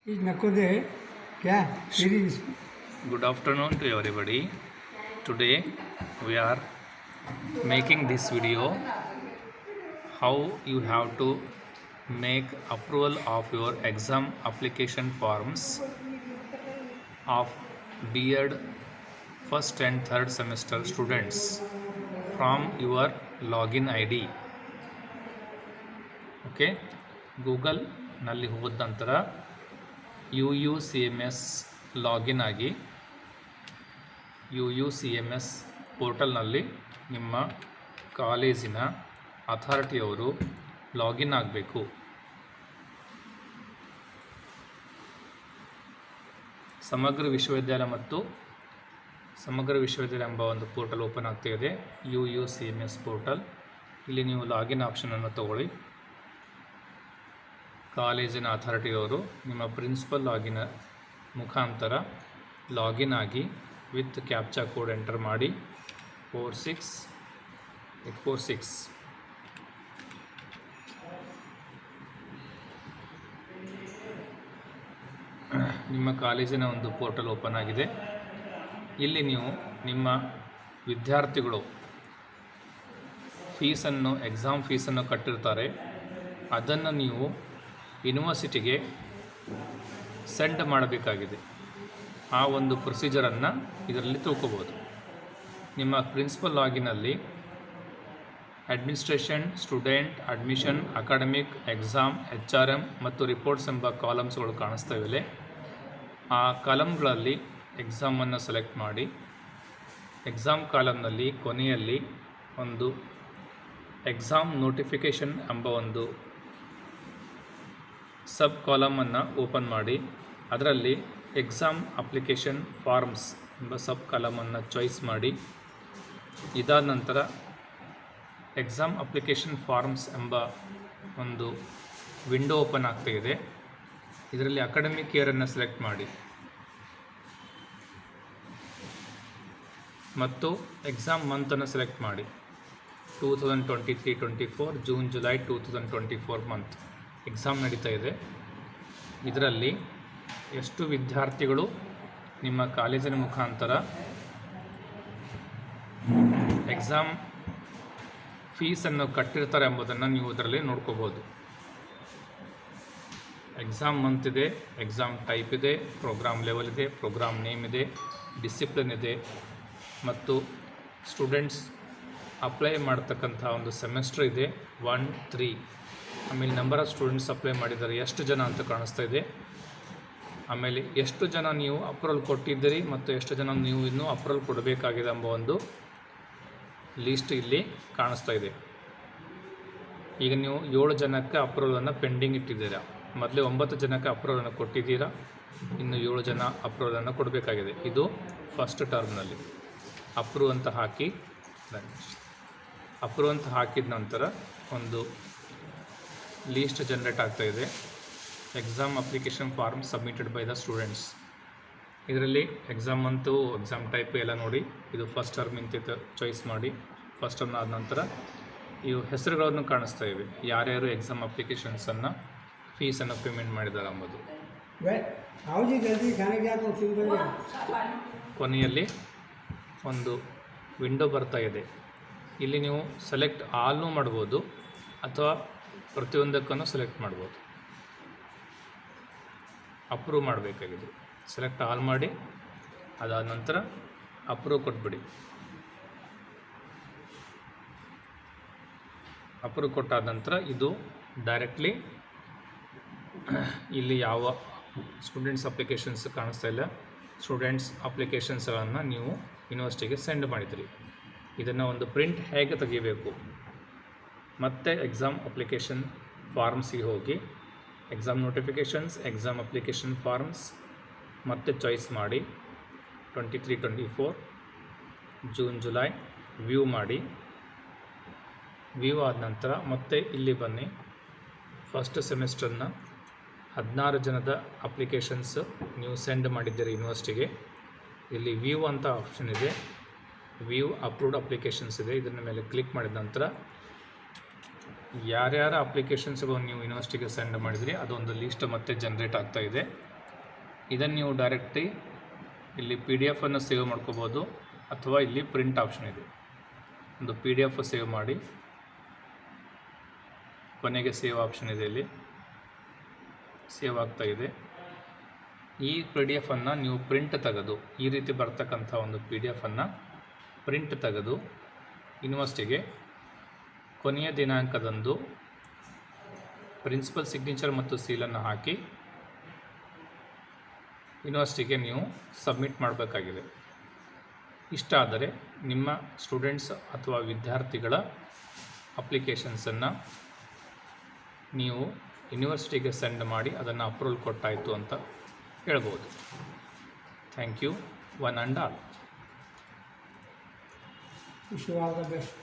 Good afternoon to everybody. Today we are making this video how you have to make approval of your exam application forms of B.Ed first and third semester students from your login ID. Okay, Google ನಲ್ಲಿ ಹೋದ ನಂತರ UUCMS login ಆಗಿ UUCMS ಪೋರ್ಟಲ್ನಲ್ಲಿ ನಿಮ್ಮ ಕಾಲೇಜಿನ ಅಥಾರಿಟಿಯವರು login ಆಗಬೇಕು. ಸಮಗ್ರ ವಿಶ್ವವಿದ್ಯಾಲಯ ಮತ್ತು ಸಮಗ್ರ ವಿಶ್ವವಿದ್ಯಾಲಯ ಎಂಬ ಒಂದು ಪೋರ್ಟಲ್ ಓಪನ್ ಆಗ್ತಾಯಿದೆ, UUCMS ಪೋರ್ಟಲ್. ಇಲ್ಲಿ ನೀವು ಲಾಗಿನ್ ಆಪ್ಷನನ್ನು ತಗೊಳ್ಳಿ. ಕಾಲೇಜಿನ ಅಥಾರಿಟಿಯವರು ನಿಮ್ಮ ಪ್ರಿನ್ಸಿಪಲ್ ಲಾಗಿನ ಮುಖಾಂತರ ಲಾಗಿನ್ ಆಗಿ ವಿತ್ ಕ್ಯಾಪ್ಚಾ ಕೋಡ್ ಎಂಟರ್ ಮಾಡಿ 46846 ನಿಮ್ಮ ಕಾಲೇಜಿನ ಒಂದು ಪೋರ್ಟಲ್ ಓಪನ್ ಆಗಿದೆ. ಇಲ್ಲಿ ನೀವು ನಿಮ್ಮ ವಿದ್ಯಾರ್ಥಿಗಳು ಫೀಸನ್ನು ಎಕ್ಸಾಮ್ ಫೀಸನ್ನು ಕಟ್ಟಿರ್ತಾರೆ, ಅದನ್ನು ನೀವು ಯೂನಿವರ್ಸಿಟಿಗೆ ಸೆಂಡ್ ಮಾಡಬೇಕಾಗಿದೆ. ಆ ಒಂದು ಪ್ರೊಸೀಜರನ್ನು ಇದರಲ್ಲಿ ತಿಳ್ಕೊಬೋದು. ನಿಮ್ಮ ಪ್ರಿನ್ಸಿಪಲ್ ಲಾಗಿನಲ್ಲಿ administration, student, admission, academic, exam, HRM ಮತ್ತು ರಿಪೋರ್ಟ್ಸ್ ಎಂಬ ಕಾಲಮ್ಸ್ಗಳು ಕಾಣಿಸ್ತವೆ. ಆ ಕಾಲಮ್ಗಳಲ್ಲಿ ಎಕ್ಸಾಮನ್ನು ಸೆಲೆಕ್ಟ್ ಮಾಡಿ, ಎಕ್ಸಾಮ್ ಕಾಲಮ್ನಲ್ಲಿ ಕೊನೆಯಲ್ಲಿ ಒಂದು ಎಕ್ಸಾಮ್ ನೋಟಿಫಿಕೇಷನ್ ಎಂಬ ಒಂದು ಸಬ್ ಕಾಲಮನ್ನು ಓಪನ್ ಮಾಡಿ, ಅದರಲ್ಲಿ ಎಕ್ಸಾಮ್ ಅಪ್ಲಿಕೇಶನ್ ಫಾರ್ಮ್ಸ್ ಎಂಬ ಸಬ್ ಕಾಲಮನ್ನು ಚಾಯ್ಸ್ ಮಾಡಿ. ಇದಾದ ನಂತರ ಎಕ್ಸಾಮ್ ಅಪ್ಲಿಕೇಶನ್ ಫಾರ್ಮ್ಸ್ ಎಂಬ ಒಂದು ವಿಂಡೋ ಓಪನ್ ಆಗ್ತಾಯಿದೆ. ಇದರಲ್ಲಿ ಅಕಾಡೆಮಿಕ್ ಇಯರನ್ನು ಸೆಲೆಕ್ಟ್ ಮಾಡಿ ಮತ್ತು ಎಕ್ಸಾಮ್ ಮಂತನ್ನು ಸೆಲೆಕ್ಟ್ ಮಾಡಿ. 2023-24 ಜೂನ್ ಜುಲೈ 2024 ಮಂತ್ ಎಕ್ಸಾಮ್ ನಡೀತಾ ಇದೆ. ಇದರಲ್ಲಿ ಎಷ್ಟು ವಿದ್ಯಾರ್ಥಿಗಳು ನಿಮ್ಮ ಕಾಲೇಜಿನ ಮುಖಾಂತರ ಎಕ್ಸಾಮ್ ಫೀಸನ್ನು ಕಟ್ಟಿರ್ತಾರೆ ಎಂಬುದನ್ನು ನೀವು ಇದರಲ್ಲಿ ನೋಡ್ಕೋಬೋದು. ಎಕ್ಸಾಮ್ ಮಂತ್ ಇದೆ, ಎಕ್ಸಾಮ್ ಟೈಪ್ ಇದೆ, ಪ್ರೋಗ್ರಾಮ್ ಲೆವೆಲ್ ಇದೆ, ಪ್ರೋಗ್ರಾಮ್ ನೇಮ್ ಇದೆ, ಡಿಸಿಪ್ಲಿನ್ ಇದೆ ಮತ್ತು ಸ್ಟೂಡೆಂಟ್ಸ್ ಅಪ್ಲೈ ಮಾಡ್ತಕ್ಕಂಥ ಒಂದು ಸೆಮೆಸ್ಟರ್ ಇದೆ 1, 3. ಆಮೇಲೆ ನಂಬರ್ ಆಫ್ ಸ್ಟೂಡೆಂಟ್ಸ್ ಅಪ್ಲೈ ಮಾಡಿದ್ದಾರೆ, ಎಷ್ಟು ಜನ ಅಂತ ಕಾಣಿಸ್ತಾ ಇದೆ. ಆಮೇಲೆ ಎಷ್ಟು ಜನ ನೀವು ಅಪ್ರೂವಲ್ ಕೊಟ್ಟಿದ್ದೀರಿ ಮತ್ತು ಎಷ್ಟು ಜನ ನೀವು ಇನ್ನೂ ಅಪ್ರೂವಲ್ ಕೊಡಬೇಕಾಗಿದೆ ಎಂಬ ಒಂದು ಲೀಸ್ಟ್ ಇಲ್ಲಿ ಕಾಣಿಸ್ತಾ ಇದೆ. ಈಗ ನೀವು 7 ಜನಕ್ಕೆ ಅಪ್ರೂವಲನ್ನು ಪೆಂಡಿಂಗ್ ಇಟ್ಟಿದ್ದೀರಾ. ಮೊದಲೇ 9 ಜನಕ್ಕೆ ಅಪ್ರೂವಲನ್ನು ಕೊಟ್ಟಿದ್ದೀರಾ, ಇನ್ನು 7 ಜನ ಅಪ್ರೂವಲನ್ನು ಕೊಡಬೇಕಾಗಿದೆ. ಇದು ಫಸ್ಟ್ ಟರ್ಮ್ನಲ್ಲಿ ಅಪ್ರೂವ್ ಅಂತ ಹಾಕಿ, ಅಪ್ರೂವ್ ಅಂತ ಹಾಕಿದ ನಂತರ ಒಂದು ಲೀಸ್ಟ್ ಜನರೇಟ್ ಆಗ್ತಾಯಿದೆ. Exam application form submitted by the students. ಇದರಲ್ಲಿ ಎಕ್ಸಾಮ್ ಮಂತು, ಎಕ್ಸಾಮ್ ಟೈಪ್ ಎಲ್ಲ ನೋಡಿ. ಇದು ಫಸ್ಟ್ ಟರ್ಮ್ ಇಂತಿತ್ತು, ಚಾಯ್ಸ್ ಮಾಡಿ. ಫಸ್ಟ್ ಟರ್ಮ್ ಆದ ನಂತರ ಇವು ಹೆಸರುಗಳನ್ನು ಕಾಣಿಸ್ತಾ ಇವೆ, ಯಾರ್ಯಾರು ಎಕ್ಸಾಮ್ ಅಪ್ಲಿಕೇಶನ್ಸನ್ನು ಫೀಸನ್ನು ಪೇಮೆಂಟ್ ಮಾಡಿದ್ದಾರೆ ಎಂಬುದು. ಕೊನೆಯಲ್ಲಿ ಒಂದು ವಿಂಡೋ ಬರ್ತಾ ಇದೆ. ಇಲ್ಲಿ ನೀವು ಸೆಲೆಕ್ಟ್ ಆಲ್ನೂ ಮಾಡ್ಬೋದು ಅಥವಾ ಪ್ರತಿಯೊಂದಕ್ಕೂ ಸೆಲೆಕ್ಟ್ ಮಾಡ್ಬೋದು. ಅಪ್ರೂವ್ ಮಾಡಬೇಕಾಗಿದೆ, ಸೆಲೆಕ್ಟ್ ಆಲ್ ಮಾಡಿ. ಅದಾದ ನಂತರ ಅಪ್ರೂವ್ ಕೊಟ್ಬಿಡಿ. ಅಪ್ರೂವ್ ಕೊಟ್ಟಾದ ನಂತರ ಇದು ಡೈರೆಕ್ಟ್ಲಿ ಇಲ್ಲಿ ಯಾವ ಸ್ಟೂಡೆಂಟ್ಸ್ ಅಪ್ಲಿಕೇಶನ್ಸ್ ಕಾಣಿಸ್ತಾ ಇಲ್ಲ, ಸ್ಟೂಡೆಂಟ್ಸ್ ಅಪ್ಲಿಕೇಶನ್ಸ್ಗಳನ್ನು ನೀವು ಯೂನಿವರ್ಸಿಟಿಗೆ ಸೆಂಡ್ ಮಾಡಿದ್ರಿ. ಇದನ್ನು ಒಂದು ಪ್ರಿಂಟ್ ಹೇಗೆ ತೆಗಿಬೇಕು, ಮತ್ತು ಎಕ್ಸಾಮ್ ಅಪ್ಲಿಕೇಶನ್ ಫಾರ್ಮ್ಸಿಗೆ ಹೋಗಿ exam notifications, exam application forms ಮತ್ತೆ ಚಾಯ್ಸ್ ಮಾಡಿ 23-24 ಜೂನ್ ಜುಲೈ ವ್ಯೂ ಮಾಡಿ. ವ್ಯೂ ಆದ ನಂತರ ಮತ್ತೆ ಇಲ್ಲಿ ಬನ್ನಿ. ಫಸ್ಟ್ ಸೆಮಿಸ್ಟರ್ನ 16 ಜನದ ಅಪ್ಲಿಕೇಶನ್ಸ್ ನೀವು ಸೆಂಡ್ ಮಾಡಿದ್ದೀರಿ ಯೂನಿವರ್ಸಿಟಿಗೆ. ಇಲ್ಲಿ ವ್ಯೂ ಅಂತ ಆಪ್ಷನ್ ಇದೆ, ವ್ಯೂ ಅಪ್ರೂವ್ಡ್ ಅಪ್ಲಿಕೇಶನ್ಸ್ ಇದೆ. ಇದರ ಮೇಲೆ ಕ್ಲಿಕ್ ಮಾಡಿದ ನಂತರ ಯಾರ್ಯಾರ ಅಪ್ಲಿಕೇಶನ್ಸ್ಗಳು ನೀವು ಯೂನಿವರ್ಸಿಟಿಗೆ ಸೆಂಡ್ ಮಾಡಿದ್ರಿ ಅದೊಂದು ಲೀಸ್ಟ್ ಮತ್ತೆ ಜನರೇಟ್ ಆಗ್ತಾ ಇದೆ. ಇದನ್ನು ನೀವು ಡೈರೆಕ್ಟಿ ಇಲ್ಲಿ PDF ಅನ್ನು ಸೇವ್ ಮಾಡ್ಕೋಬೋದು, ಅಥವಾ ಇಲ್ಲಿ ಪ್ರಿಂಟ್ ಆಪ್ಷನ್ ಇದೆ. ಒಂದು PDF ಸೇವ್ ಮಾಡಿ, ಕೊನೆಗೆ ಸೇವ್ ಆಪ್ಷನ್ ಇದೆ, ಇಲ್ಲಿ ಸೇವ್ ಆಗ್ತಾ ಇದೆ. ಈ PDF ಅನ್ನು ನೀವು ಪ್ರಿಂಟ್ ತೆಗೆದು, ಈ ರೀತಿ ಬರ್ತಕ್ಕಂಥ ಒಂದು PDF ಅನ್ನು ಪ್ರಿಂಟ್ ತೆಗೆದು ಯೂನಿವರ್ಸಿಟಿಗೆ ಕೊನೆಯ ದಿನಾಂಕದಂದು ಪ್ರಿನ್ಸಿಪಲ್ ಸಿಗ್ನೇಚರ್ ಮತ್ತು ಸೀಲನ್ನು ಹಾಕಿ ಯೂನಿವರ್ಸಿಟಿಗೆ ನೀವು ಸಬ್ಮಿಟ್ ಮಾಡಬೇಕಾಗಿದೆ. ಇಷ್ಟ ಆದರೆ ನಿಮ್ಮ ಸ್ಟೂಡೆಂಟ್ಸ್ ಅಥವಾ ವಿದ್ಯಾರ್ಥಿಗಳ ಅಪ್ಲಿಕೇಶನ್ಸನ್ನು ನೀವು ಯೂನಿವರ್ಸಿಟಿಗೆ ಸೆಂಡ್ ಮಾಡಿ ಅದನ್ನು ಅಪ್ರೂವಲ್ ಕೊಟ್ಟಾಯಿತು ಅಂತ ಹೇಳ್ಬೋದು. Thank you, one and all. Wish you all the best.